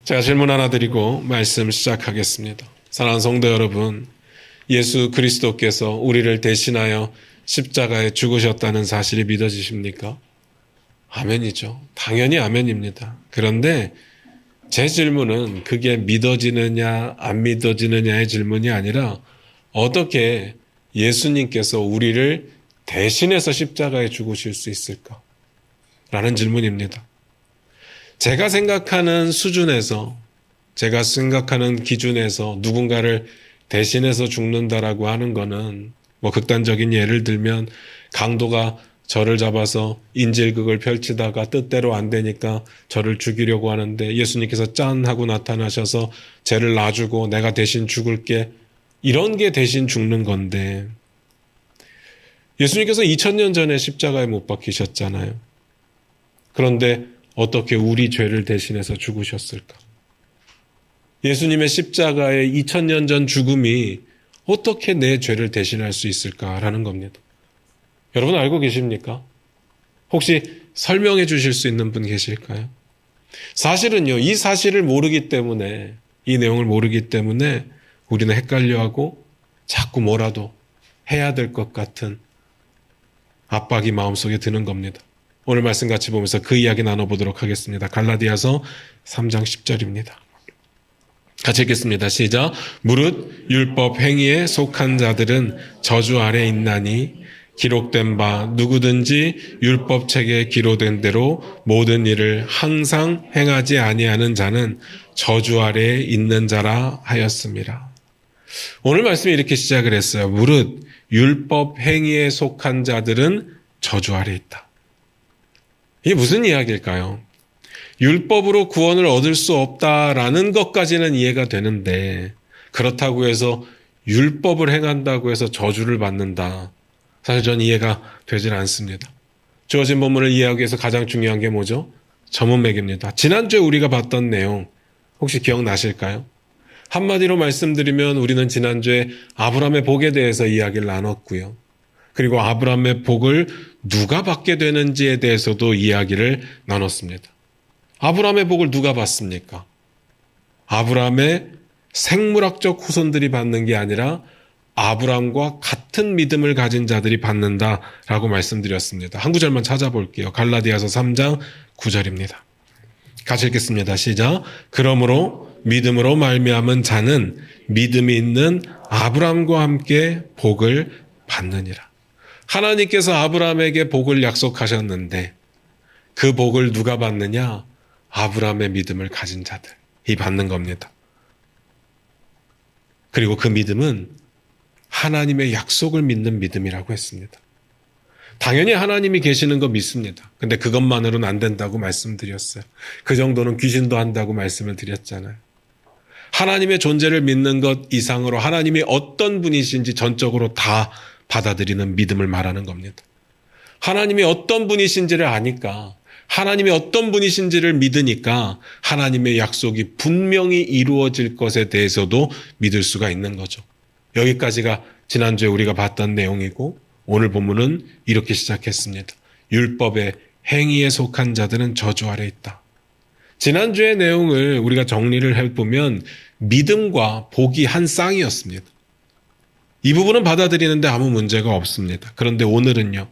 제가 질문 하나 드리고 말씀 시작하겠습니다. 사랑하는 성도 여러분, 예수 그리스도께서 우리를 대신하여 십자가에 죽으셨다는 사실이 믿어지십니까? 아멘이죠. 당연히 아멘입니다. 그런데 제 질문은 그게 믿어지느냐 안 믿어지느냐의 질문이 아니라 어떻게 예수님께서 우리를 대신해서 십자가에 죽으실 수 있을까? 라는 질문입니다. 제가 생각하는 수준에서, 제가 생각하는 기준에서 누군가를 대신해서 죽는다라고 하는 거는 극단적인 예를 들면 강도가 저를 잡아서 인질극을 펼치다가 뜻대로 안 되니까 저를 죽이려고 하는데 예수님께서 짠 하고 나타나셔서 죄를 놔주고 내가 대신 죽을게, 이런 게 대신 죽는 건데, 예수님께서 2000년 전에 십자가에 못 박히셨잖아요. 그런데 어떻게 우리 죄를 대신해서 죽으셨을까? 예수님의 십자가의 2000년 전 죽음이 어떻게 내 죄를 대신할 수 있을까라는 겁니다. 여러분 알고 계십니까? 혹시 설명해 주실 수 있는 분 계실까요? 사실은요, 이 사실을 모르기 때문에, 이 내용을 모르기 때문에 우리는 헷갈려하고 자꾸 뭐라도 해야 될 것 같은 압박이 마음속에 드는 겁니다. 오늘 말씀 같이 보면서 그 이야기 나눠보도록 하겠습니다. 갈라디아서 3장 10절입니다. 같이 읽겠습니다. 시작. 무릇 율법 행위에 속한 자들은 저주 아래 있나니 기록된 바 누구든지 율법책에 기록된 대로 모든 일을 항상 행하지 아니하는 자는 저주 아래에 있는 자라 하였습니다. 오늘 말씀이 이렇게 시작을 했어요. 무릇 율법 행위에 속한 자들은 저주 아래에 있다. 이게 무슨 이야기일까요? 율법으로 구원을 얻을 수 없다라는 것까지는 이해가 되는데, 그렇다고 해서 율법을 행한다고 해서 저주를 받는다, 사실 전 이해가 되질 않습니다. 주어진 본문을 이해하기 위해서 가장 중요한 게 뭐죠? 전문맥입니다. 지난주에 우리가 봤던 내용 혹시 기억나실까요? 한마디로 말씀드리면 우리는 지난주에 아브라함의 복에 대해서 이야기를 나눴고요. 그리고 아브라함의 복을 누가 받게 되는지에 대해서도 이야기를 나눴습니다. 아브라함의 복을 누가 받습니까? 아브라함의 생물학적 후손들이 받는 게 아니라 아브라함과 같은 믿음을 가진 자들이 받는다라고 말씀드렸습니다. 한 구절만 찾아볼게요. 갈라디아서 3장 9절입니다. 같이 읽겠습니다. 시작. 그러므로 믿음으로 말미암은 자는 믿음이 있는 아브라함과 함께 복을 받느니라. 하나님께서 아브라함에게 복을 약속하셨는데 그 복을 누가 받느냐? 아브라함의 믿음을 가진 자들이 받는 겁니다. 그리고 그 믿음은 하나님의 약속을 믿는 믿음이라고 했습니다. 당연히 하나님이 계시는 거 믿습니다. 근데 그것만으로는 안 된다고 말씀드렸어요. 그 정도는 귀신도 한다고 말씀을 드렸잖아요. 하나님의 존재를 믿는 것 이상으로 하나님이 어떤 분이신지 전적으로 다 받아들이는 믿음을 말하는 겁니다. 하나님이 어떤 분이신지를 아니까, 하나님이 어떤 분이신지를 믿으니까 하나님의 약속이 분명히 이루어질 것에 대해서도 믿을 수가 있는 거죠. 여기까지가 지난주에 우리가 봤던 내용이고, 오늘 본문은 이렇게 시작했습니다. 율법의 행위에 속한 자들은 저주 아래 있다. 지난주의 내용을 우리가 정리를 해보면 믿음과 복이 한 쌍이었습니다. 이 부분은 받아들이는데 아무 문제가 없습니다. 그런데 오늘은요,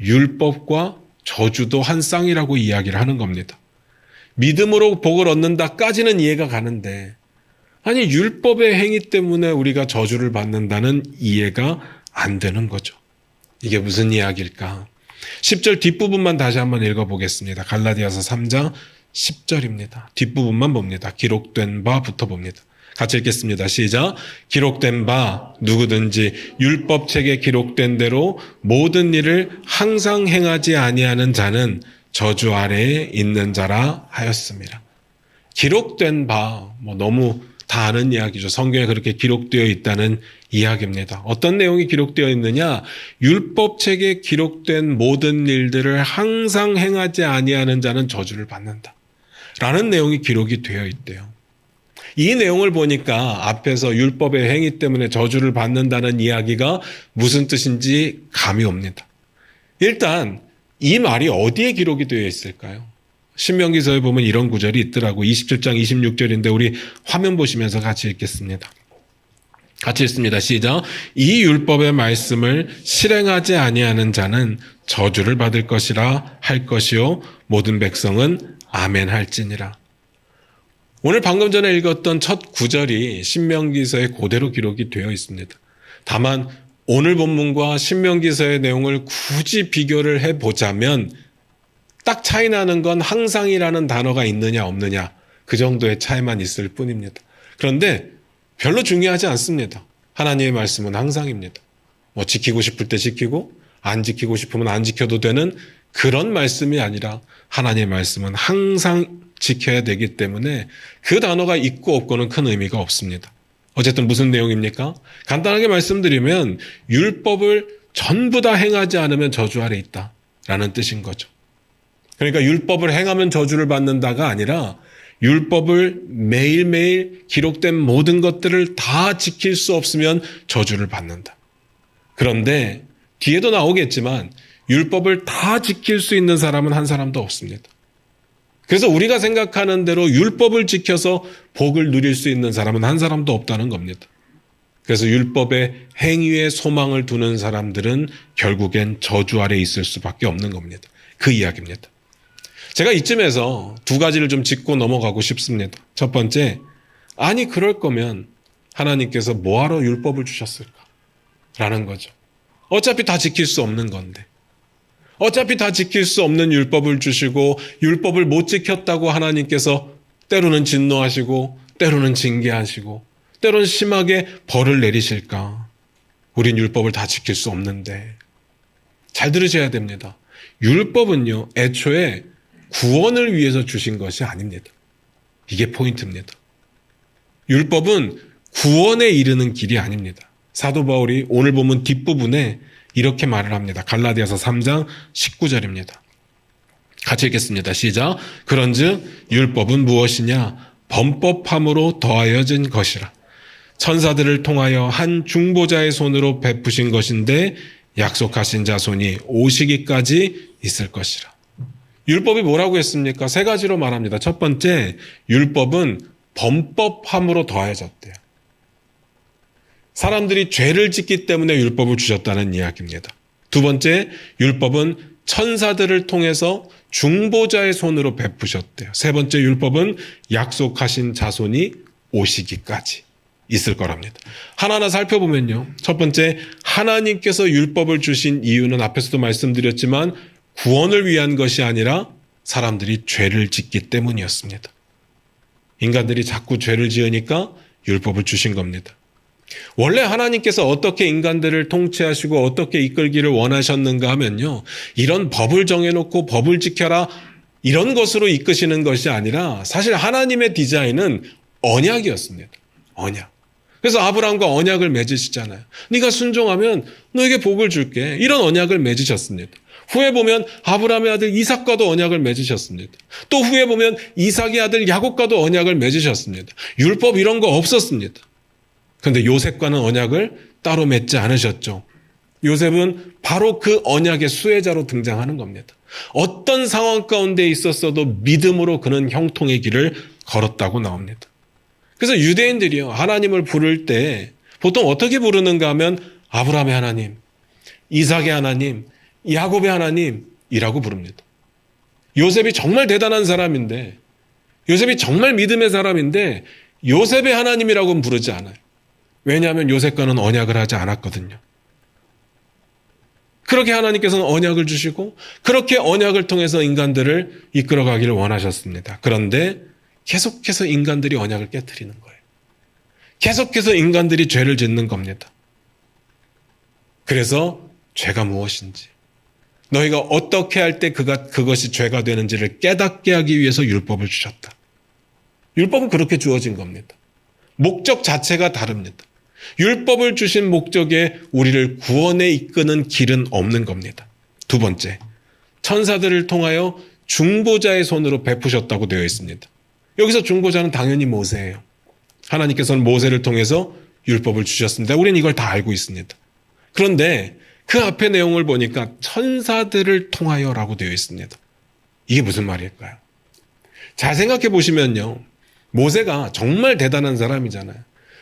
율법과 저주도 한 쌍이라고 이야기를 하는 겁니다. 믿음으로 복을 얻는다까지는 이해가 가는데, 아니 율법의 행위 때문에 우리가 저주를 받는다는 이해가 안 되는 거죠. 이게 무슨 이야기일까? 10절 뒷부분만 다시 한번 읽어보겠습니다. 갈라디아서 3장 10절입니다. 뒷부분만 봅니다. 기록된 바부터 봅니다. 같이 읽겠습니다. 시작. 기록된 바 누구든지 율법책에 기록된 대로 모든 일을 항상 행하지 아니하는 자는 저주 아래에 있는 자라 하였습니다. 기록된 바, 너무 다 아는 이야기죠. 성경에 그렇게 기록되어 있다는 이야기입니다. 어떤 내용이 기록되어 있느냐? 율법책에 기록된 모든 일들을 항상 행하지 아니하는 자는 저주를 받는다 라는 내용이 기록이 되어 있대요. 이 내용을 보니까 앞에서 율법의 행위 때문에 저주를 받는다는 이야기가 무슨 뜻인지 감이 옵니다. 일단 이 말이 어디에 기록이 되어 있을까요? 신명기서에 보면 이런 구절이 있더라고. 27장 26절인데 우리 화면 보시면서 같이 읽겠습니다. 같이 읽습니다. 시작. 이 율법의 말씀을 실행하지 아니하는 자는 저주를 받을 것이라 할 것이요 모든 백성은 아멘 할지니라. 오늘 방금 전에 읽었던 첫 구절이 신명기서에 그대로 기록이 되어 있습니다. 다만 오늘 본문과 신명기서의 내용을 굳이 비교를 해보자면 딱 차이 나는 건 항상이라는 단어가 있느냐 없느냐 그 정도의 차이만 있을 뿐입니다. 그런데 별로 중요하지 않습니다. 하나님의 말씀은 항상입니다. 뭐 지키고 싶을 때 지키고 안 지키고 싶으면 안 지켜도 되는 그런 말씀이 아니라 하나님의 말씀은 항상 지켜야 되기 때문에 그 단어가 있고 없고는 큰 의미가 없습니다. 어쨌든 무슨 내용입니까? 간단하게 말씀드리면 율법을 전부 다 행하지 않으면 저주 아래 있다라는 뜻인 거죠. 그러니까 율법을 행하면 저주를 받는다가 아니라 율법을 매일매일 기록된 모든 것들을 다 지킬 수 없으면 저주를 받는다. 그런데 뒤에도 나오겠지만 율법을 다 지킬 수 있는 사람은 한 사람도 없습니다. 그래서 우리가 생각하는 대로 율법을 지켜서 복을 누릴 수 있는 사람은 한 사람도 없다는 겁니다. 그래서 율법의 행위에 소망을 두는 사람들은 결국엔 저주 아래 있을 수밖에 없는 겁니다. 그 이야기입니다. 제가 이쯤에서 두 가지를 좀 짚고 넘어가고 싶습니다. 첫 번째, 아니 그럴 거면 하나님께서 뭐하러 율법을 주셨을까? 라는 거죠. 어차피 다 지킬 수 없는 건데. 어차피 다 지킬 수 없는 율법을 주시고 율법을 못 지켰다고 하나님께서 때로는 진노하시고 때로는 징계하시고 때로는 심하게 벌을 내리실까? 우린 율법을 다 지킬 수 없는데. 잘 들으셔야 됩니다. 율법은요, 애초에 구원을 위해서 주신 것이 아닙니다. 이게 포인트입니다. 율법은 구원에 이르는 길이 아닙니다. 사도 바울이 오늘 본문 뒷부분에 이렇게 말을 합니다. 갈라디아서 3장 19절입니다. 같이 읽겠습니다. 시작. 그런즉 율법은 무엇이냐? 범법함으로 더하여진 것이라. 천사들을 통하여 한 중보자의 손으로 베푸신 것인데 약속하신 자손이 오시기까지 있을 것이라. 율법이 뭐라고 했습니까? 세 가지로 말합니다. 첫 번째, 율법은 범법함으로 더해졌대요. 사람들이 죄를 짓기 때문에 율법을 주셨다는 이야기입니다. 두 번째, 율법은 천사들을 통해서 중보자의 손으로 베푸셨대요. 세 번째, 율법은 약속하신 자손이 오시기까지 있을 거랍니다. 하나하나 살펴보면요. 첫 번째, 하나님께서 율법을 주신 이유는 앞에서도 말씀드렸지만 구원을 위한 것이 아니라 사람들이 죄를 짓기 때문이었습니다. 인간들이 자꾸 죄를 지으니까 율법을 주신 겁니다. 원래 하나님께서 어떻게 인간들을 통치하시고 어떻게 이끌기를 원하셨는가 하면요. 이런 법을 정해놓고 법을 지켜라 이런 것으로 이끄시는 것이 아니라 사실 하나님의 디자인은 언약이었습니다. 언약. 그래서 아브라함과 언약을 맺으시잖아요. 네가 순종하면 너에게 복을 줄게. 이런 언약을 맺으셨습니다. 후에 보면 아브라함의 아들 이삭과도 언약을 맺으셨습니다. 또 후에 보면 이삭의 아들 야곱과도 언약을 맺으셨습니다. 율법 이런 거 없었습니다. 그런데 요셉과는 언약을 따로 맺지 않으셨죠. 요셉은 바로 그 언약의 수혜자로 등장하는 겁니다. 어떤 상황 가운데 있었어도 믿음으로 그는 형통의 길을 걸었다고 나옵니다. 그래서 유대인들이요, 하나님을 부를 때 보통 어떻게 부르는가 하면 아브라함의 하나님, 이삭의 하나님, 야곱의 하나님이라고 부릅니다. 요셉이 정말 대단한 사람인데, 요셉이 정말 믿음의 사람인데 요셉의 하나님이라고는 부르지 않아요. 왜냐하면 요셉과는 언약을 하지 않았거든요. 그렇게 하나님께서는 언약을 주시고 그렇게 언약을 통해서 인간들을 이끌어가기를 원하셨습니다. 그런데 계속해서 인간들이 언약을 깨트리는 거예요. 계속해서 인간들이 죄를 짓는 겁니다. 그래서 죄가 무엇인지, 너희가 어떻게 할 때 그것이 죄가 되는지를 깨닫게 하기 위해서 율법을 주셨다. 율법은 그렇게 주어진 겁니다. 목적 자체가 다릅니다. 율법을 주신 목적에 우리를 구원에 이끄는 길은 없는 겁니다. 두 번째, 천사들을 통하여 중보자의 손으로 베푸셨다고 되어 있습니다. 여기서 중보자는 당연히 모세예요. 하나님께서는 모세를 통해서 율법을 주셨습니다. 우리는 이걸 다 알고 있습니다. 그런데 그 앞의 내용을 보니까 천사들을 통하여라고 되어 있습니다. 이게 무슨 말일까요? 잘 생각해 보시면요. 모세가 정말 대단한 사람이잖아요.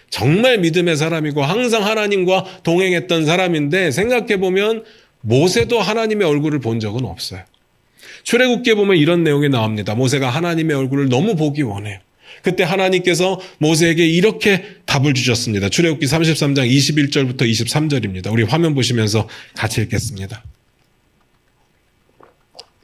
정말 믿음의 사람이고 항상 하나님과 동행했던 사람인데 생각해 보면 모세도 하나님의 얼굴을 본 적은 없어요. 출애굽기에 보면 이런 내용이 나옵니다. 모세가 하나님의 얼굴을 너무 보기 원해요. 그때 하나님께서 모세에게 이렇게 답을 주셨습니다. 출애굽기 33장 21절부터 23절입니다. 우리 화면 보시면서 같이 읽겠습니다.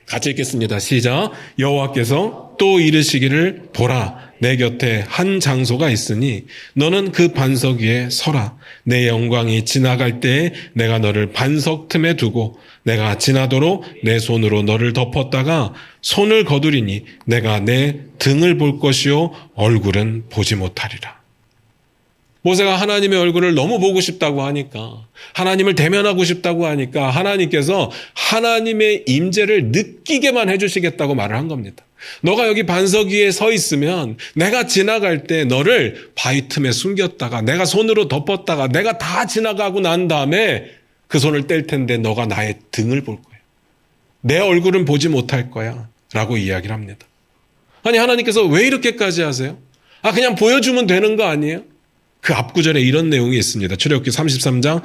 같이 읽겠습니다. 시작. 여호와께서 또 이르시기를 보라, 내 곁에 한 장소가 있으니 너는 그 반석 위에 서라. 내 영광이 지나갈 때에 내가 너를 반석 틈에 두고 내가 지나도록 내 손으로 너를 덮었다가 손을 거두리니 내가 내 등을 볼 것이요 얼굴은 보지 못하리라. 모세가 하나님의 얼굴을 너무 보고 싶다고 하니까, 하나님을 대면하고 싶다고 하니까 하나님께서 하나님의 임재를 느끼게만 해주시겠다고 말을 한 겁니다. 너가 여기 반석 위에 서 있으면 내가 지나갈 때 너를 바위 틈에 숨겼다가 내가 손으로 덮었다가 내가 다 지나가고 난 다음에 그 손을 뗄 텐데 너가 나의 등을 볼 거야. 내 얼굴은 보지 못할 거야. 라고 이야기를 합니다. 아니, 하나님께서 왜 이렇게까지 하세요? 그냥 보여주면 되는 거 아니에요? 그 앞구절에 이런 내용이 있습니다. 출애굽기 33장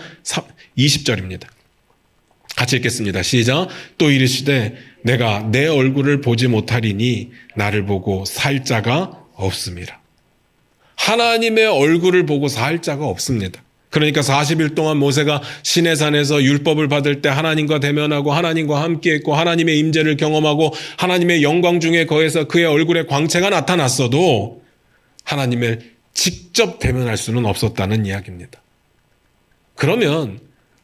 20절입니다. 같이 읽겠습니다. 시작. 또 이르시되 내가 내 얼굴을 보지 못하리니 나를 보고 살 자가 없습니다. 하나님의 얼굴을 보고 살 자가 없습니다. 그러니까 40일 동안 모세가 시내산에서 율법을 받을 때 하나님과 대면하고 하나님과 함께했고 하나님의 임재를 경험하고 하나님의 영광 중에 거해서 그의 얼굴에 광채가 나타났어도 하나님을 직접 대면할 수는 없었다는 이야기입니다. 그러면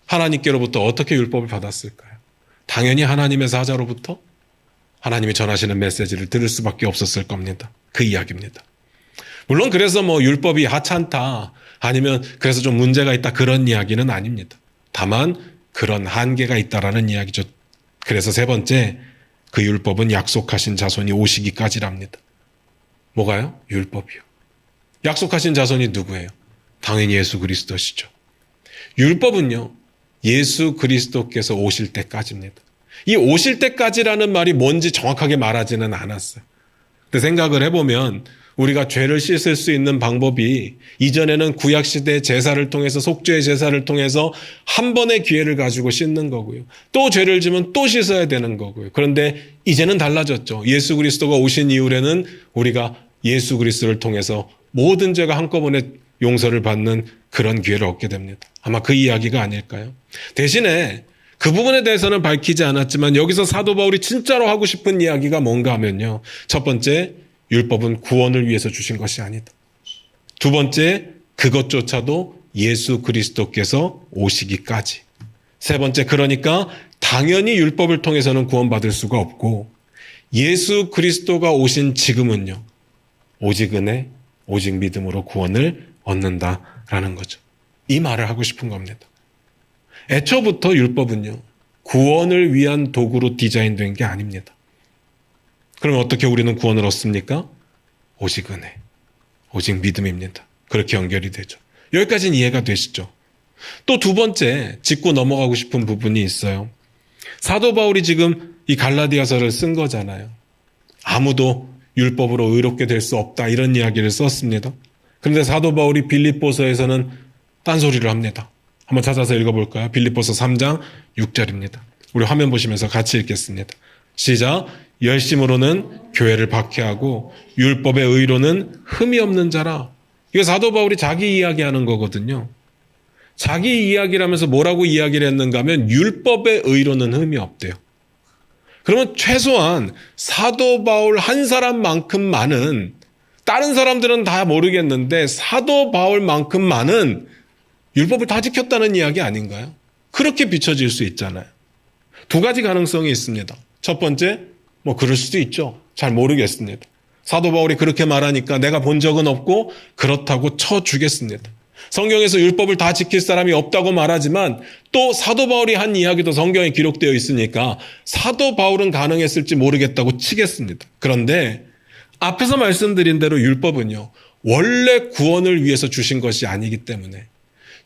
하나님께로부터 어떻게 율법을 받았을까요? 당연히 하나님의 사자로부터 하나님이 전하시는 메시지를 들을 수밖에 없었을 겁니다. 그 이야기입니다. 물론 그래서 율법이 하찮다, 아니면 그래서 좀 문제가 있다, 그런 이야기는 아닙니다. 다만 그런 한계가 있다라는 이야기죠. 그래서 세 번째, 그 율법은 약속하신 자손이 오시기까지랍니다. 뭐가요? 율법이요. 약속하신 자손이 누구예요? 당연히 예수 그리스도시죠. 율법은요, 예수 그리스도께서 오실 때까지입니다. 이 오실 때까지라는 말이 뭔지 정확하게 말하지는 않았어요. 근데 생각을 해보면 우리가 죄를 씻을 수 있는 방법이 이전에는 구약시대 제사를 통해서, 속죄의 제사를 통해서 한 번의 기회를 가지고 씻는 거고요. 또 죄를 지면 또 씻어야 되는 거고요. 그런데 이제는 달라졌죠. 예수 그리스도가 오신 이후에는 우리가 예수 그리스도를 통해서 모든 죄가 한꺼번에 용서를 받는 그런 기회를 얻게 됩니다. 아마 그 이야기가 아닐까요? 대신에 그 부분에 대해서는 밝히지 않았지만 여기서 사도 바울이 진짜로 하고 싶은 이야기가 뭔가 하면요. 첫 번째, 율법은 구원을 위해서 주신 것이 아니다. 두 번째, 그것조차도 예수 그리스도께서 오시기까지. 세 번째, 그러니까 당연히 율법을 통해서는 구원받을 수가 없고 예수 그리스도가 오신 지금은요, 오직 은혜, 오직 믿음으로 구원을 얻는다라는 거죠. 이 말을 하고 싶은 겁니다. 애초부터 율법은요, 구원을 위한 도구로 디자인된 게 아닙니다. 그러면 어떻게 우리는 구원을 얻습니까? 오직 은혜, 오직 믿음입니다. 그렇게 연결이 되죠. 여기까지는 이해가 되시죠? 또 두 번째, 짚고 넘어가고 싶은 부분이 있어요. 사도 바울이 지금 이 갈라디아서를 쓴 거잖아요. 아무도 율법으로 의롭게 될 수 없다, 이런 이야기를 썼습니다. 그런데 사도 바울이 빌립보서에서는 딴소리를 합니다. 한번 찾아서 읽어볼까요? 빌립보서 3장 6절입니다. 우리 화면 보시면서 같이 읽겠습니다. 시작. 열심으로는 교회를 박해하고 율법의 의로는 흠이 없는 자라. 이거 사도 바울이 자기 이야기하는 거거든요. 자기 이야기를 하면서 뭐라고 이야기를 했는가 하면 율법의 의로는 흠이 없대요. 그러면 최소한 사도 바울 한 사람만큼만은, 다른 사람들은 다 모르겠는데 사도 바울만큼만은 율법을 다 지켰다는 이야기 아닌가요? 그렇게 비춰질 수 있잖아요. 두 가지 가능성이 있습니다. 첫 번째, 그럴 수도 있죠. 잘 모르겠습니다. 사도 바울이 그렇게 말하니까 내가 본 적은 없고 그렇다고 쳐주겠습니다. 성경에서 율법을 다 지킬 사람이 없다고 말하지만 또 사도 바울이 한 이야기도 성경에 기록되어 있으니까 사도 바울은 가능했을지 모르겠다고 치겠습니다. 그런데 앞에서 말씀드린 대로 율법은요, 원래 구원을 위해서 주신 것이 아니기 때문에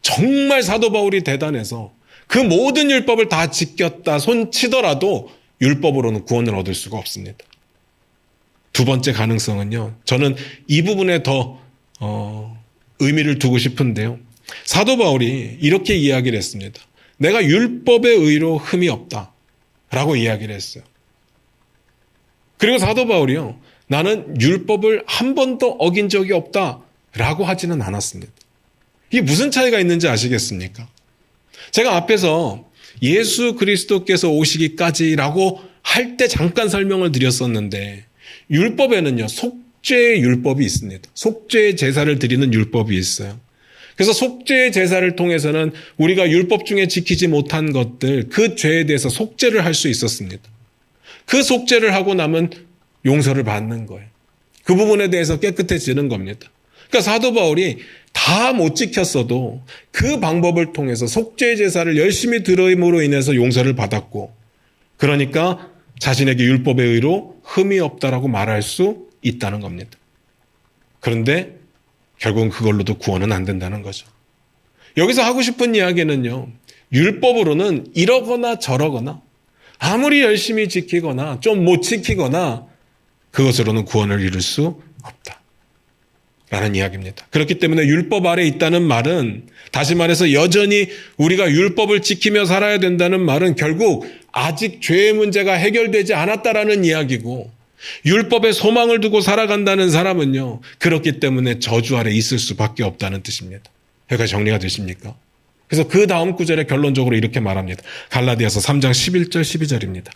정말 사도 바울이 대단해서 그 모든 율법을 다 지켰다 손치더라도 율법으로는 구원을 얻을 수가 없습니다. 두 번째 가능성은요. 저는 이 부분에 더 의미를 두고 싶은데요. 사도 바울이 이렇게 이야기를 했습니다. 내가 율법의 의로 흠이 없다 라고 이야기를 했어요. 그리고 사도 바울이요. 나는 율법을 한 번도 어긴 적이 없다 라고 하지는 않았습니다. 이게 무슨 차이가 있는지 아시겠습니까? 제가 앞에서 예수 그리스도께서 오시기까지라고 할 때 잠깐 설명을 드렸었는데 율법에는요. 속죄의 율법이 있습니다. 속죄의 제사를 드리는 율법이 있어요. 그래서 속죄의 제사를 통해서는 우리가 율법 중에 지키지 못한 것들, 그 죄에 대해서 속죄를 할 수 있었습니다. 그 속죄를 하고 나면 용서를 받는 거예요. 그 부분에 대해서 깨끗해지는 겁니다. 그러니까 사도 바울이 다 못 지켰어도 그 방법을 통해서 속죄의 제사를 열심히 드림으로 인해서 용서를 받았고, 그러니까 자신에게 율법의 의로 흠이 없다라고 말할 수 있다는 겁니다. 그런데 결국은 그걸로도 구원은 안 된다는 거죠. 여기서 하고 싶은 이야기는요. 율법으로는 이러거나 저러거나 아무리 열심히 지키거나 좀 못 지키거나 그것으로는 구원을 이룰 수 없다. 라는 이야기입니다. 그렇기 때문에 율법 아래 있다는 말은, 다시 말해서 여전히 우리가 율법을 지키며 살아야 된다는 말은 결국 아직 죄의 문제가 해결되지 않았다라는 이야기고, 율법에 소망을 두고 살아간다는 사람은요, 그렇기 때문에 저주 아래 있을 수밖에 없다는 뜻입니다. 여기까지 정리가 되십니까? 그래서 그 다음 구절에 결론적으로 이렇게 말합니다. 갈라디아서 3장 11절 12절입니다.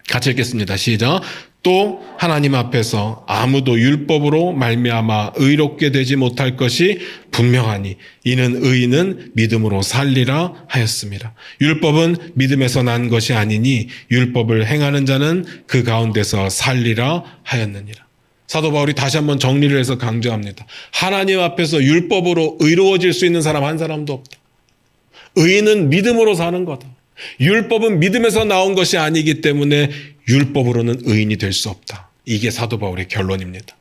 같이 읽겠습니다. 시작. 또 하나님 앞에서 아무도 율법으로 말미암아 의롭게 되지 못할 것이 분명하니 이는 의인은 믿음으로 살리라 하였습니다. 율법은 믿음에서 난 것이 아니니 율법을 행하는 자는 그 가운데서 살리라 하였느니라. 사도 바울이 다시 한번 정리를 해서 강조합니다. 하나님 앞에서 율법으로 의로워질 수 있는 사람 한 사람도 없다. 의인은 믿음으로 사는 거다. 율법은 믿음에서 나온 것이 아니기 때문에 율법으로는 의인이 될 수 없다. 이게 사도 바울의 결론입니다.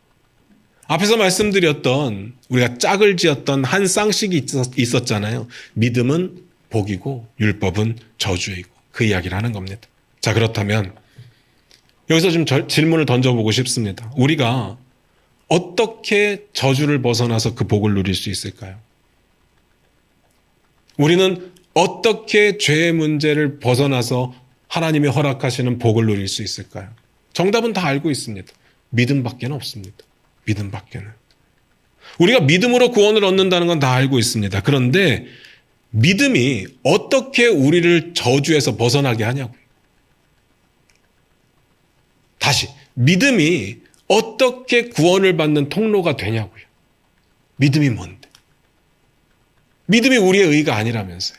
앞에서 말씀드렸던, 우리가 짝을 지었던 한 쌍식이 있었잖아요. 믿음은 복이고 율법은 저주이고, 그 이야기를 하는 겁니다. 자, 그렇다면 여기서 좀 질문을 던져보고 싶습니다. 우리가 어떻게 저주를 벗어나서 그 복을 누릴 수 있을까요? 우리는 어떻게 죄의 문제를 벗어나서 하나님이 허락하시는 복을 누릴 수 있을까요? 정답은 다 알고 있습니다. 믿음밖에는 없습니다. 믿음밖에는. 우리가 믿음으로 구원을 얻는다는 건 다 알고 있습니다. 그런데 믿음이 어떻게 우리를 저주에서 벗어나게 하냐고요. 다시, 믿음이 어떻게 구원을 받는 통로가 되냐고요. 믿음이 뭔데? 믿음이 우리의 의가 아니라면서요.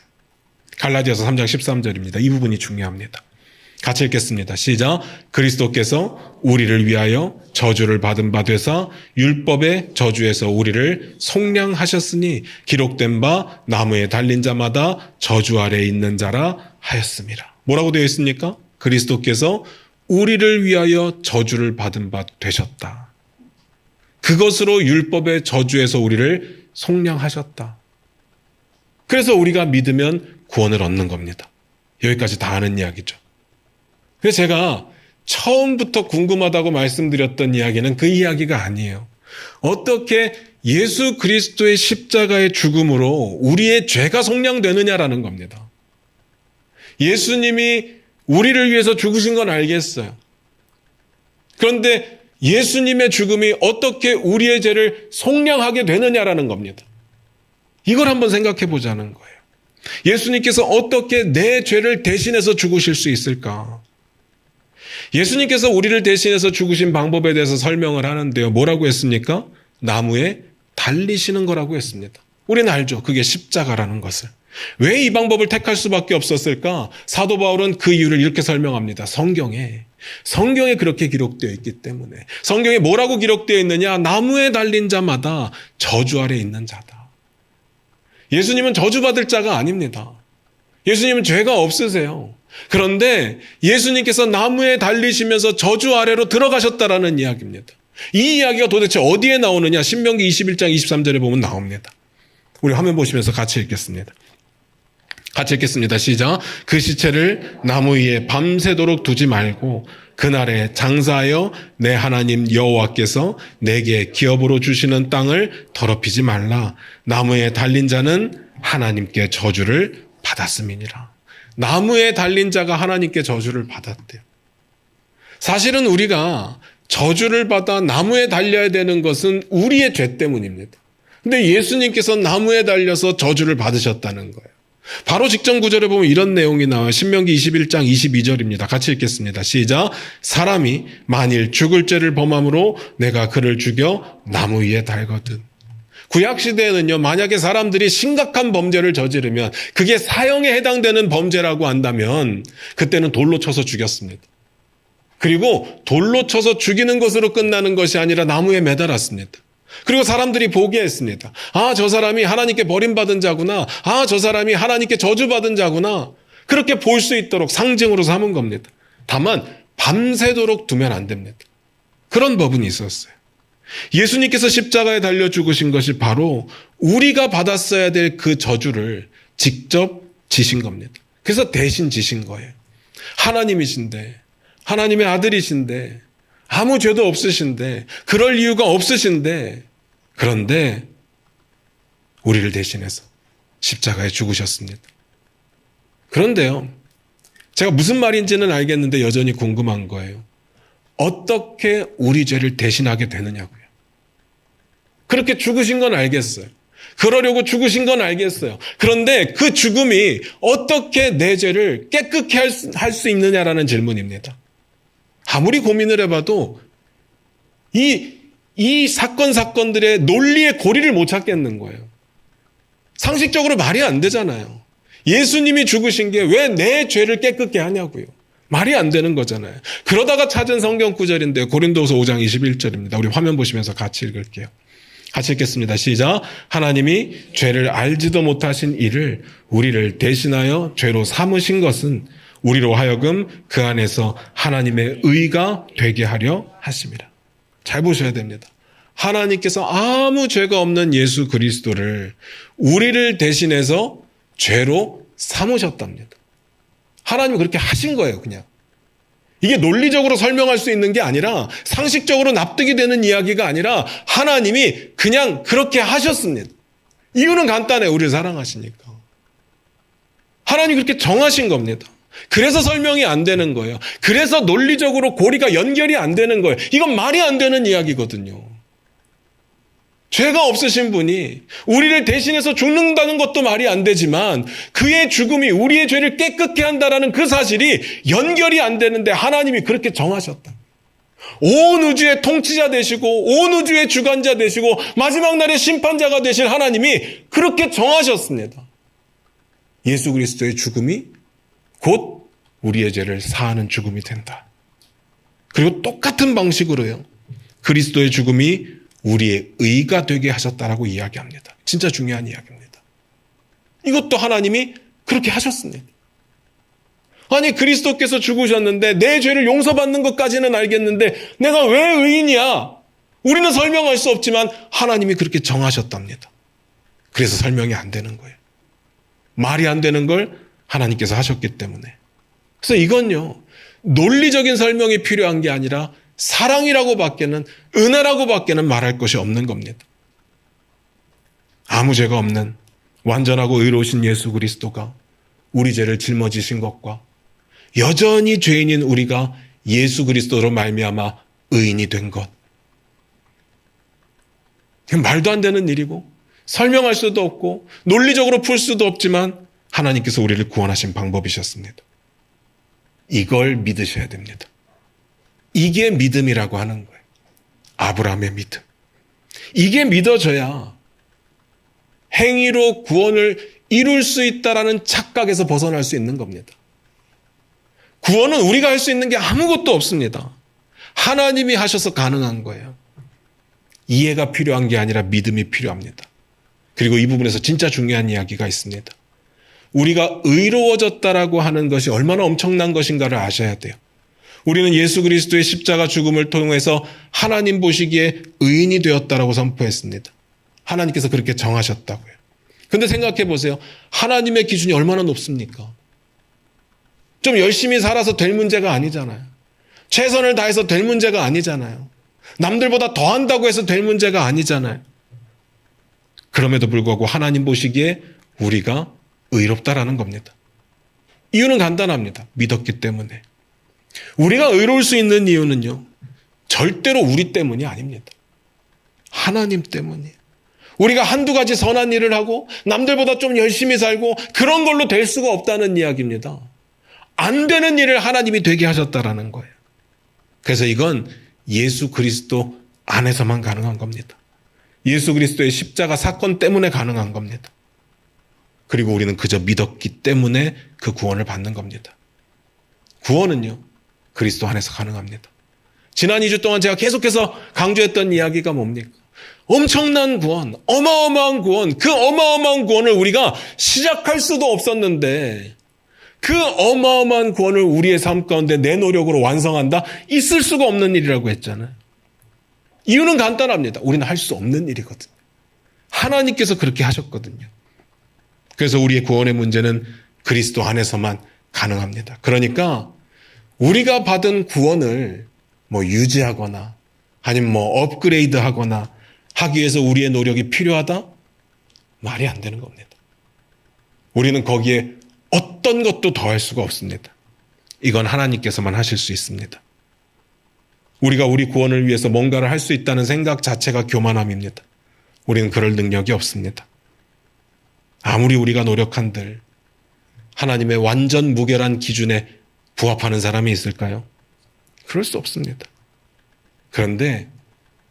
갈라디아서 3장 13절입니다. 이 부분이 중요합니다. 같이 읽겠습니다. 시작. 그리스도께서 우리를 위하여 저주를 받은 바 되사 율법의 저주에서 우리를 속량하셨으니 기록된 바 나무에 달린 자마다 저주 아래에 있는 자라 하였습니다. 뭐라고 되어 있습니까? 그리스도께서 우리를 위하여 저주를 받은 바 되셨다. 그것으로 율법의 저주에서 우리를 속량하셨다. 그래서 우리가 믿으면 구원을 얻는 겁니다. 여기까지 다 아는 이야기죠. 그래서 제가 처음부터 궁금하다고 말씀드렸던 이야기는 그 이야기가 아니에요. 어떻게 예수 그리스도의 십자가의 죽음으로 우리의 죄가 속량되느냐라는 겁니다. 예수님이 우리를 위해서 죽으신 건 알겠어요. 그런데 예수님의 죽음이 어떻게 우리의 죄를 속량하게 되느냐라는 겁니다. 이걸 한번 생각해 보자는 거예요. 예수님께서 어떻게 내 죄를 대신해서 죽으실 수 있을까? 예수님께서 우리를 대신해서 죽으신 방법에 대해서 설명을 하는데요. 뭐라고 했습니까? 나무에 달리시는 거라고 했습니다. 우리는 알죠. 그게 십자가라는 것을. 왜 이 방법을 택할 수밖에 없었을까? 사도 바울은 그 이유를 이렇게 설명합니다. 성경에 그렇게 기록되어 있기 때문에. 성경에 뭐라고 기록되어 있느냐? 나무에 달린 자마다 저주 아래 있는 자다. 예수님은 저주받을 자가 아닙니다. 예수님은 죄가 없으세요. 그런데 예수님께서 나무에 달리시면서 저주 아래로 들어가셨다라는 이야기입니다. 이 이야기가 도대체 어디에 나오느냐? 신명기 21장 23절에 보면 나옵니다. 우리 화면 보시면서 같이 읽겠습니다. 같이 읽겠습니다. 시작. 그 시체를 나무 위에 밤새도록 두지 말고 그날에 장사하여 내 하나님 여호와께서 내게 기업으로 주시는 땅을 더럽히지 말라. 나무에 달린 자는 하나님께 저주를 받았음이니라. 나무에 달린 자가 하나님께 저주를 받았대요. 사실은 우리가 저주를 받아 나무에 달려야 되는 것은 우리의 죄 때문입니다. 근데 예수님께서 나무에 달려서 저주를 받으셨다는 거예요. 바로 직전 구절에 보면 이런 내용이 나와요. 신명기 21장 22절입니다. 같이 읽겠습니다. 시작. 사람이 만일 죽을 죄를 범함으로 내가 그를 죽여 나무 위에 달거든. 구약시대에는요, 만약에 사람들이 심각한 범죄를 저지르면 그게 사형에 해당되는 범죄라고 한다면 그때는 돌로 쳐서 죽였습니다. 그리고 돌로 쳐서 죽이는 것으로 끝나는 것이 아니라 나무에 매달았습니다. 그리고 사람들이 보게 했습니다. 아, 저 사람이 하나님께 버림받은 자구나. 아, 저 사람이 하나님께 저주받은 자구나. 그렇게 볼 수 있도록 상징으로 삼은 겁니다. 다만 밤새도록 두면 안 됩니다. 그런 법은 있었어요. 예수님께서 십자가에 달려 죽으신 것이 바로 우리가 받았어야 될 그 저주를 직접 지신 겁니다. 그래서 대신 지신 거예요. 하나님이신데, 하나님의 아들이신데, 아무 죄도 없으신데, 그럴 이유가 없으신데, 그런데 우리를 대신해서 십자가에 죽으셨습니다. 그런데요, 제가 무슨 말인지는 알겠는데 여전히 궁금한 거예요. 어떻게 우리 죄를 대신하게 되느냐고요. 그렇게 죽으신 건 알겠어요. 그러려고 죽으신 건 알겠어요. 그런데 그 죽음이 어떻게 내 죄를 깨끗게 할 수 있느냐라는 질문입니다. 아무리 고민을 해봐도 이 사건들의 논리의 고리를 못 찾겠는 거예요. 상식적으로 말이 안 되잖아요. 예수님이 죽으신 게 왜 내 죄를 깨끗게 하냐고요. 말이 안 되는 거잖아요. 그러다가 찾은 성경 구절인데 고린도후서 5장 21절입니다. 우리 화면 보시면서 같이 읽을게요. 같이 읽겠습니다. 시작. 하나님이 죄를 알지도 못하신 이를 우리를 대신하여 죄로 삼으신 것은 우리로 하여금 그 안에서 하나님의 의가 되게 하려 하심이라. 잘 보셔야 됩니다. 하나님께서 아무 죄가 없는 예수 그리스도를 우리를 대신해서 죄로 삼으셨답니다. 하나님이 그렇게 하신 거예요, 그냥. 이게 논리적으로 설명할 수 있는 게 아니라 상식적으로 납득이 되는 이야기가 아니라 하나님이 그냥 그렇게 하셨습니다. 이유는 간단해요. 우리를 사랑하시니까. 하나님이 그렇게 정하신 겁니다. 그래서 설명이 안 되는 거예요. 그래서 논리적으로 고리가 연결이 안 되는 거예요. 이건 말이 안 되는 이야기거든요. 죄가 없으신 분이 우리를 대신해서 죽는다는 것도 말이 안 되지만 그의 죽음이 우리의 죄를 깨끗게 한다는 그 사실이 연결이 안 되는데 하나님이 그렇게 정하셨다. 온 우주의 통치자 되시고 온 우주의 주관자 되시고 마지막 날의 심판자가 되실 하나님이 그렇게 정하셨습니다. 예수 그리스도의 죽음이 곧 우리의 죄를 사하는 죽음이 된다. 그리고 똑같은 방식으로요. 그리스도의 죽음이 우리의 의가 되게 하셨다라고 이야기합니다. 진짜 중요한 이야기입니다. 이것도 하나님이 그렇게 하셨습니다. 아니 그리스도께서 죽으셨는데 내 죄를 용서받는 것까지는 알겠는데 내가 왜 의인이야? 우리는 설명할 수 없지만 하나님이 그렇게 정하셨답니다. 그래서 설명이 안 되는 거예요. 말이 안 되는 걸 하나님께서 하셨기 때문에. 그래서 이건요. 논리적인 설명이 필요한 게 아니라 사랑이라고 밖에는 은혜라고 밖에는 말할 것이 없는 겁니다. 아무 죄가 없는 완전하고 의로우신 예수 그리스도가 우리 죄를 짊어지신 것과 여전히 죄인인 우리가 예수 그리스도로 말미암아 의인이 된 것. 말도 안 되는 일이고 설명할 수도 없고 논리적으로 풀 수도 없지만 하나님께서 우리를 구원하신 방법이셨습니다. 이걸 믿으셔야 됩니다. 이게 믿음이라고 하는 거예요. 아브라함의 믿음. 이게 믿어져야 행위로 구원을 이룰 수 있다라는 착각에서 벗어날 수 있는 겁니다. 구원은 우리가 할 수 있는 게 아무것도 없습니다. 하나님이 하셔서 가능한 거예요. 이해가 필요한 게 아니라 믿음이 필요합니다. 그리고 이 부분에서 진짜 중요한 이야기가 있습니다. 우리가 의로워졌다라고 하는 것이 얼마나 엄청난 것인가를 아셔야 돼요. 우리는 예수 그리스도의 십자가 죽음을 통해서 하나님 보시기에 의인이 되었다라고 선포했습니다. 하나님께서 그렇게 정하셨다고요. 근데 생각해 보세요. 하나님의 기준이 얼마나 높습니까? 좀 열심히 살아서 될 문제가 아니잖아요. 최선을 다해서 될 문제가 아니잖아요. 남들보다 더 한다고 해서 될 문제가 아니잖아요. 그럼에도 불구하고 하나님 보시기에 우리가 의롭다라는 겁니다. 이유는 간단합니다. 믿었기 때문에. 우리가 의로울 수 있는 이유는요, 절대로 우리 때문이 아닙니다. 하나님 때문이에요. 우리가 한두 가지 선한 일을 하고 남들보다 좀 열심히 살고 그런 걸로 될 수가 없다는 이야기입니다. 안 되는 일을 하나님이 되게 하셨다라는 거예요. 그래서 이건 예수 그리스도 안에서만 가능한 겁니다. 예수 그리스도의 십자가 사건 때문에 가능한 겁니다. 그리고 우리는 그저 믿었기 때문에 그 구원을 받는 겁니다. 구원은요, 그리스도 안에서 가능합니다. 지난 2주 동안 제가 계속해서 강조했던 이야기가 뭡니까? 엄청난 구원, 어마어마한 구원, 그 어마어마한 구원을 우리가 시작할 수도 없었는데 그 어마어마한 구원을 우리의 삶 가운데 내 노력으로 완성한다? 있을 수가 없는 일이라고 했잖아요. 이유는 간단합니다. 우리는 할 수 없는 일이거든요. 하나님께서 그렇게 하셨거든요. 그래서 우리의 구원의 문제는 그리스도 안에서만 가능합니다. 그러니까 우리가 받은 구원을 유지하거나 아니면 업그레이드 하거나 하기 위해서 우리의 노력이 필요하다? 말이 안 되는 겁니다. 우리는 거기에 어떤 것도 더할 수가 없습니다. 이건 하나님께서만 하실 수 있습니다. 우리가 우리 구원을 위해서 뭔가를 할 수 있다는 생각 자체가 교만함입니다. 우리는 그럴 능력이 없습니다. 아무리 우리가 노력한들 하나님의 완전 무결한 기준에 부합하는 사람이 있을까요? 그럴 수 없습니다. 그런데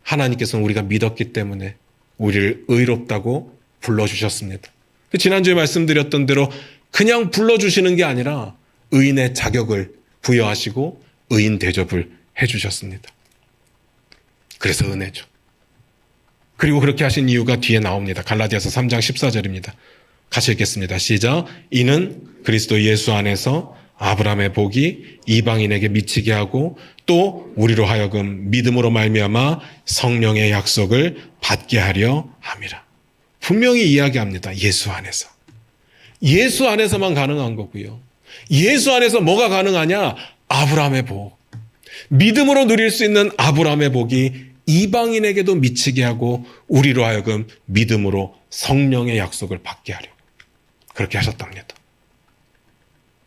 하나님께서는 우리가 믿었기 때문에 우리를 의롭다고 불러주셨습니다. 지난주에 말씀드렸던 대로 그냥 불러주시는 게 아니라 의인의 자격을 부여하시고 의인 대접을 해주셨습니다. 그래서 은혜죠. 그리고 그렇게 하신 이유가 뒤에 나옵니다. 갈라디아서 3장 14절입니다. 같이 읽겠습니다. 시작. 이는 그리스도 예수 안에서 아브라함의 복이 이방인에게 미치게 하고 또 우리로 하여금 믿음으로 말미암아 성령의 약속을 받게 하려 함이라. 분명히 이야기합니다. 예수 안에서. 예수 안에서만 가능한 거고요. 예수 안에서 뭐가 가능하냐? 아브라함의 복. 믿음으로 누릴 수 있는 아브라함의 복이 이방인에게도 미치게 하고 우리로 하여금 믿음으로 성령의 약속을 받게 하려. 그렇게 하셨답니다.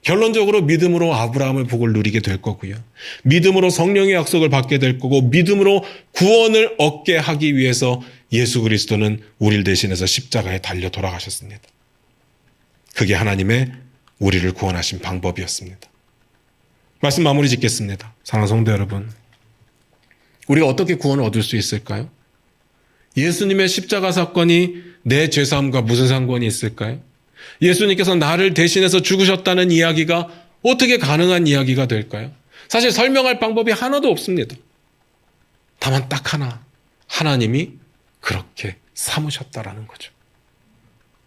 결론적으로 믿음으로 아브라함의 복을 누리게 될 거고요. 믿음으로 성령의 약속을 받게 될 거고 믿음으로 구원을 얻게 하기 위해서 예수 그리스도는 우리를 대신해서 십자가에 달려 돌아가셨습니다. 그게 하나님의 우리를 구원하신 방법이었습니다. 말씀 마무리 짓겠습니다. 사랑하는 성도 여러분, 우리가 어떻게 구원을 얻을 수 있을까요? 예수님의 십자가 사건이 내 죄사함과 무슨 상관이 있을까요? 예수님께서 나를 대신해서 죽으셨다는 이야기가 어떻게 가능한 이야기가 될까요? 사실 설명할 방법이 하나도 없습니다. 다만 딱 하나, 하나님이 그렇게 삼으셨다라는 거죠.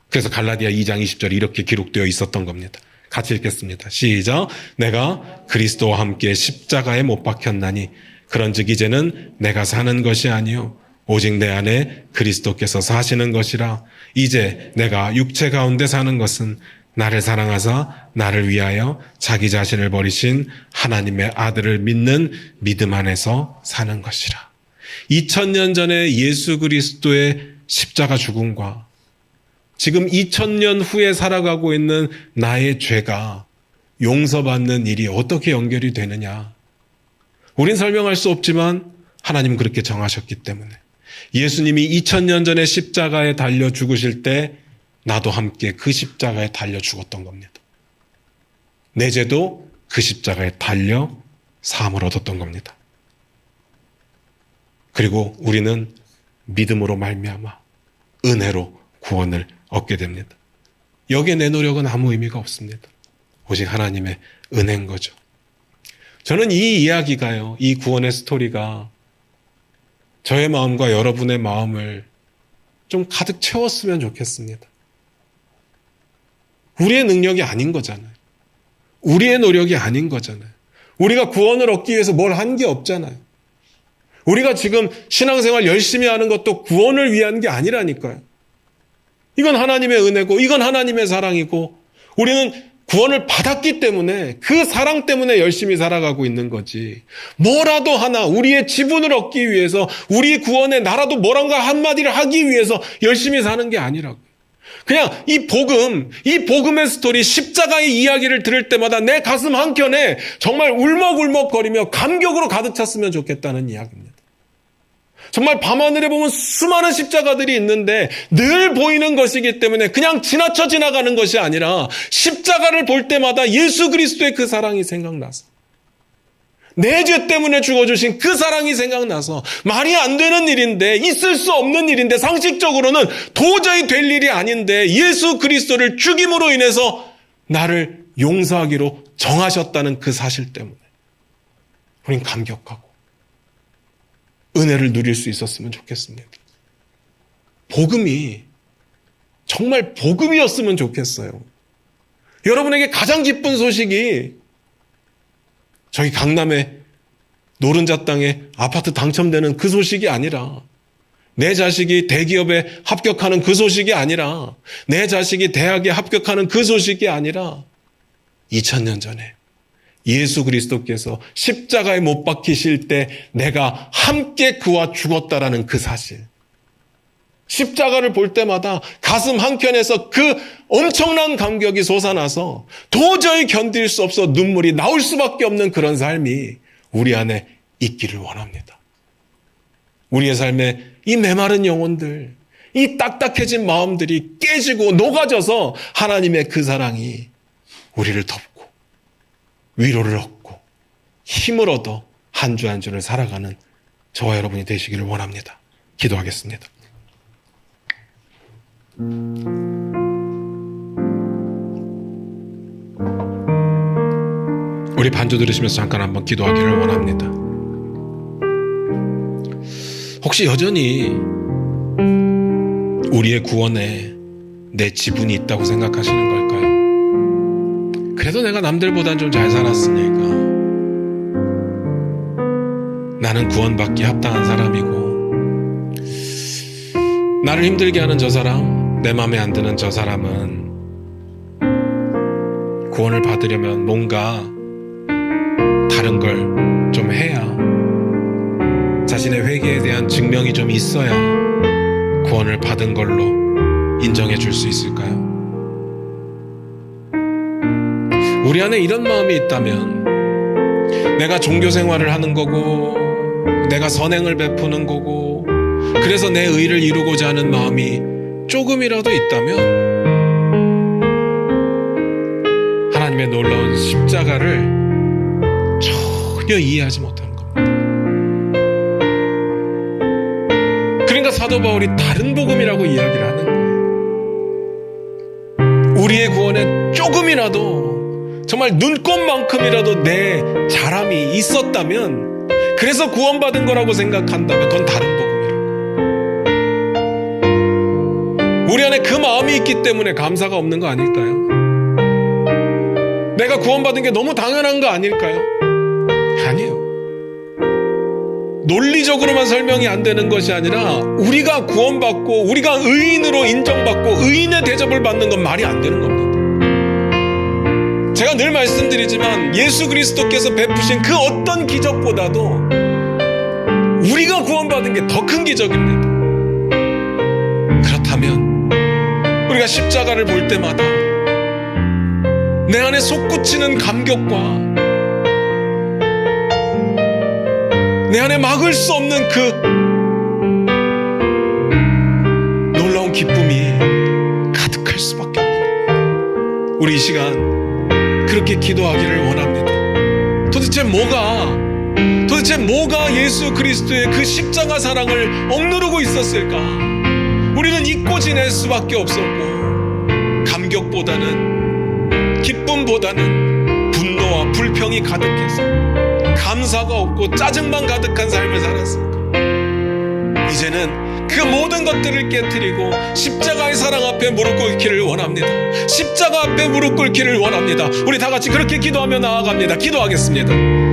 그래서 갈라디아 2장 20절에 이렇게 기록되어 있었던 겁니다. 같이 읽겠습니다. 시작. 내가 그리스도와 함께 십자가에 못 박혔나니 그런즉 이제는 내가 사는 것이 아니요 오직 내 안에 그리스도께서 사시는 것이라. 이제 내가 육체 가운데 사는 것은 나를 사랑하사 나를 위하여 자기 자신을 버리신 하나님의 아들을 믿는 믿음 안에서 사는 것이라. 2000년 전에 예수 그리스도의 십자가 죽음과 지금 2000년 후에 살아가고 있는 나의 죄가 용서받는 일이 어떻게 연결이 되느냐. 우린 설명할 수 없지만 하나님은 그렇게 정하셨기 때문에 예수님이 2000년 전에 십자가에 달려 죽으실 때 나도 함께 그 십자가에 달려 죽었던 겁니다. 내 죄도 그 십자가에 달려 사함을 얻었던 겁니다. 그리고 우리는 믿음으로 말미암아 은혜로 구원을 얻게 됩니다. 여기에 내 노력은 아무 의미가 없습니다. 오직 하나님의 은혜인 거죠. 저는 이 이야기가요, 이 구원의 스토리가 저의 마음과 여러분의 마음을 좀 가득 채웠으면 좋겠습니다. 우리의 능력이 아닌 거잖아요. 우리의 노력이 아닌 거잖아요. 우리가 구원을 얻기 위해서 뭘 한 게 없잖아요. 우리가 지금 신앙생활 열심히 하는 것도 구원을 위한 게 아니라니까요. 이건 하나님의 은혜고 이건 하나님의 사랑이고 우리는 구원을 받았기 때문에 그 사랑 때문에 열심히 살아가고 있는 거지. 뭐라도 하나 우리의 지분을 얻기 위해서 우리 구원에 나라도 뭐란가 한마디를 하기 위해서 열심히 사는 게 아니라고. 그냥 이 복음의 스토리, 십자가의 이야기를 들을 때마다 내 가슴 한켠에 정말 울먹울먹거리며 감격으로 가득 찼으면 좋겠다는 이야기입니다. 정말 밤하늘에 보면 수많은 십자가들이 있는데 늘 보이는 것이기 때문에 그냥 지나쳐 지나가는 것이 아니라 십자가를 볼 때마다 예수 그리스도의 그 사랑이 생각나서 내 죄 때문에 죽어주신 그 사랑이 생각나서 말이 안 되는 일인데 있을 수 없는 일인데 상식적으로는 도저히 될 일이 아닌데 예수 그리스도를 죽임으로 인해서 나를 용서하기로 정하셨다는 그 사실 때문에 우린 감격하고 은혜를 누릴 수 있었으면 좋겠습니다. 복음이 정말 복음이었으면 좋겠어요. 여러분에게 가장 기쁜 소식이 저기 강남의 노른자 땅에 아파트 당첨되는 그 소식이 아니라 내 자식이 대기업에 합격하는 그 소식이 아니라 내 자식이 대학에 합격하는 그 소식이 아니라 2000년 전에 예수 그리스도께서 십자가에 못 박히실 때 내가 함께 그와 죽었다라는 그 사실. 십자가를 볼 때마다 가슴 한켠에서 그 엄청난 감격이 솟아나서 도저히 견딜 수 없어 눈물이 나올 수밖에 없는 그런 삶이 우리 안에 있기를 원합니다. 우리의 삶에 이 메마른 영혼들, 이 딱딱해진 마음들이 깨지고 녹아져서 하나님의 그 사랑이 우리를 덮고 위로를 얻고 힘을 얻어 한 주 한 주를 살아가는 저와 여러분이 되시기를 원합니다. 기도하겠습니다. 우리 반주 들으시면서 잠깐 한번 기도하기를 원합니다. 혹시 여전히 우리의 구원에 내 지분이 있다고 생각하시는 걸까요? 그래도 내가 남들보단 좀 잘 살았으니까 나는 구원받기 합당한 사람이고 나를 힘들게 하는 저 사람, 내 마음에 안 드는 저 사람은 구원을 받으려면 뭔가 다른 걸 좀 해야 자신의 회개에 대한 증명이 좀 있어야 구원을 받은 걸로 인정해 줄 수 있을까요? 우리 안에 이런 마음이 있다면 내가 종교 생활을 하는 거고 내가 선행을 베푸는 거고 그래서 내 의를 이루고자 하는 마음이 조금이라도 있다면 하나님의 놀라운 십자가를 전혀 이해하지 못하는 겁니다. 그러니까 사도 바울이 다른 복음이라고 이야기를 하는 거예요. 우리의 구원에 조금이라도 정말 눈꼽만큼이라도 내 잘함이 있었다면 그래서 구원받은 거라고 생각한다면 그건 다른 복음이라고. 우리 안에 그 마음이 있기 때문에 감사가 없는 거 아닐까요? 내가 구원받은 게 너무 당연한 거 아닐까요? 아니에요. 논리적으로만 설명이 안 되는 것이 아니라 우리가 구원받고 우리가 의인으로 인정받고 의인의 대접을 받는 건 말이 안 되는 겁니다. 제가 늘 말씀드리지만 예수 그리스도께서 베푸신 그 어떤 기적보다도 우리가 구원받은 게 더 큰 기적입니다. 그렇다면 우리가 십자가를 볼 때마다 내 안에 솟구치는 감격과 내 안에 막을 수 없는 그 놀라운 기쁨이 가득할 수밖에 없습니다. 우리 이 시간 그렇게 기도하기를 원합니다. 도대체 뭐가 예수 그리스도의 그 십자가 사랑을 억누르고 있었을까? 우리는 잊고 지낼 수밖에 없었고 감격보다는 기쁨보다는 분노와 불평이 가득해서 감사가 없고 짜증만 가득한 삶을 살았을까? 이제는 그 모든 것들을 깨트리고 십자가의 사랑 앞에 무릎 꿇기를 원합니다. 십자가 앞에 무릎 꿇기를 원합니다. 우리 다 같이 그렇게 기도하며 나아갑니다. 기도하겠습니다.